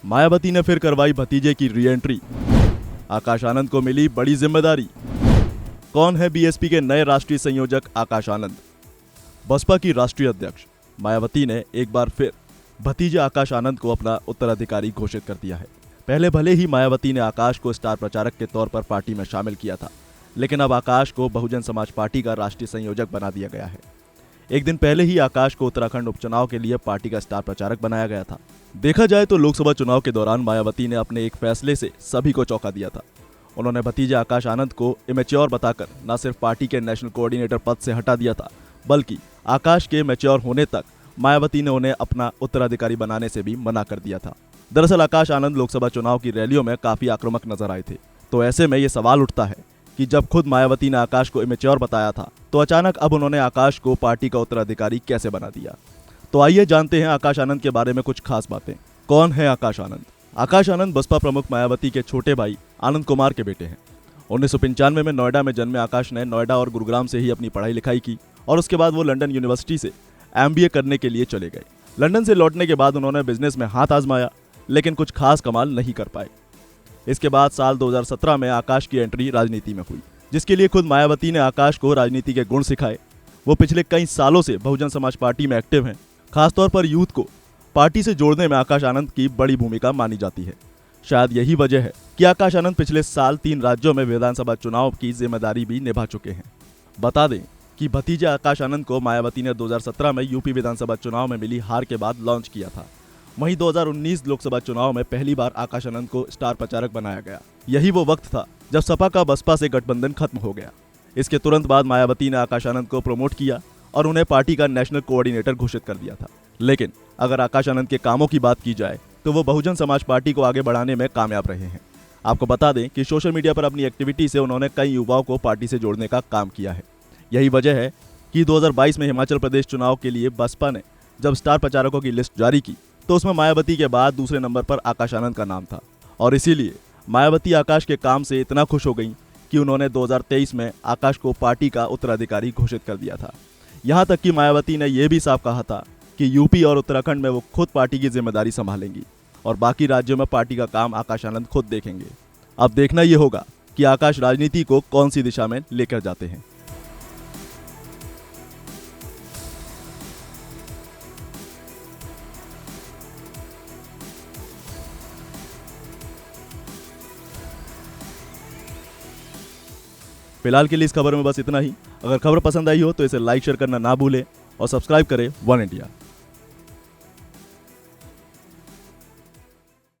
मायावती ने फिर करवाई भतीजे की री एंट्री। आकाश आनंद को मिली बड़ी जिम्मेदारी। कौन है बीएसपी के नए राष्ट्रीय संयोजक आकाश आनंद? बसपा की राष्ट्रीय अध्यक्ष मायावती ने एक बार फिर भतीजे आकाश आनंद को अपना उत्तराधिकारी घोषित कर दिया है। पहले भले ही मायावती ने आकाश को स्टार प्रचारक के तौर पर पार्टी में शामिल किया था, लेकिन अब आकाश को बहुजन समाज पार्टी का राष्ट्रीय संयोजक बना दिया गया है। एक दिन पहले ही आकाश को उत्तराखंड उपचुनाव के लिए पार्टी का स्टार प्रचारक बनाया गया था। देखा जाए तो लोकसभा चुनाव के दौरान मायावती ने अपने एक फैसले से सभी को चौंका दिया था। उन्होंने भतीजे आकाश आनंद को इमेच्योर बताकर न सिर्फ पार्टी के नेशनल कोऑर्डिनेटर पद से हटा दिया था, बल्कि आकाश के मैच्योर होने तक मायावती ने उन्हें अपना उत्तराधिकारी बनाने से भी मना कर दिया था। दरअसल आकाश आनंद लोकसभा चुनाव की रैलियों में काफी आक्रामक नजर आए थे। तो ऐसे में ये सवाल उठता है कि जब खुद मायावती ने आकाश को इमेच्योर बताया था, तो अचानक अब उन्होंने आकाश को पार्टी का उत्तराधिकारी कैसे बना दिया? तो आइए जानते हैं आकाश आनंद के बारे में कुछ खास बातें। कौन है आकाश आनंद? आकाश आनंद बसपा प्रमुख मायावती के छोटे भाई आनंद कुमार के बेटे हैं। 1995 में नोएडा में जन्मे आकाश ने नोएडा और गुरुग्राम से ही अपनी पढ़ाई लिखाई की और उसके बाद वो लंदन यूनिवर्सिटी से MBA करने के लिए चले गए। लंदन से लौटने के बाद उन्होंने बिजनेस में हाथ आजमाया, लेकिन कुछ खास कमाल नहीं कर पाए। इसके बाद साल 2017 में आकाश की एंट्री राजनीति में हुई, जिसके लिए खुद मायावती ने आकाश को राजनीति के गुण सिखाए। वो पिछले कई सालों से बहुजन समाज पार्टी में एक्टिव हैं। खासतौर पर यूथ को पार्टी से जोड़ने में आकाश आनंद की बड़ी भूमिका मानी जाती है। शायद यही वजह है कि आकाश आनंद पिछले साल 3 राज्यों में विधानसभा चुनाव की जिम्मेदारी भी निभा चुके हैं। बता दें कि भतीजे आकाश आनंद को मायावती ने 2017 में यूपी विधानसभा चुनाव में मिली हार के बाद लॉन्च किया था। वहीं 2019 लोकसभा चुनाव में पहली बार आकाश आनंद को स्टार प्रचारक बनाया गया। यही वो वक्त था जब सपा का बसपा से गठबंधन खत्म हो गया। इसके तुरंत बाद मायावती ने आकाश आनंद को प्रमोट किया और उन्हें पार्टी का नेशनल कोऑर्डिनेटर घोषित कर दिया था। लेकिन अगर आकाश आनंद के कामों की बात की जाए तो वो बहुजन समाज पार्टी को आगे बढ़ाने में कामयाब रहे हैं। आपको बता दें कि सोशल मीडिया पर अपनी एक्टिविटी से उन्होंने कई युवाओं को पार्टी से जोड़ने का काम किया है। यही वजह है कि 2022 में हिमाचल प्रदेश चुनाव के लिए बसपा ने जब स्टार प्रचारकों की लिस्ट जारी की तो उसमें मायावती के बाद दूसरे नंबर पर आकाश आनंद का नाम था। और इसीलिए मायावती आकाश के काम से इतना खुश हो गई कि उन्होंने 2023 में आकाश को पार्टी का उत्तराधिकारी घोषित कर दिया था। यहाँ तक कि मायावती ने यह भी साफ कहा था कि यूपी और उत्तराखंड में वो खुद पार्टी की जिम्मेदारी संभालेंगी और बाकी राज्यों में पार्टी का काम आकाश आनंद खुद देखेंगे। अब देखना ये होगा कि आकाश राजनीति को कौन सी दिशा में लेकर जाते हैं। फिलहाल के लिए इस खबर में बस इतना ही। अगर खबर पसंद आई हो तो इसे लाइक शेयर करना ना भूलें और सब्सक्राइब करें वन इंडिया।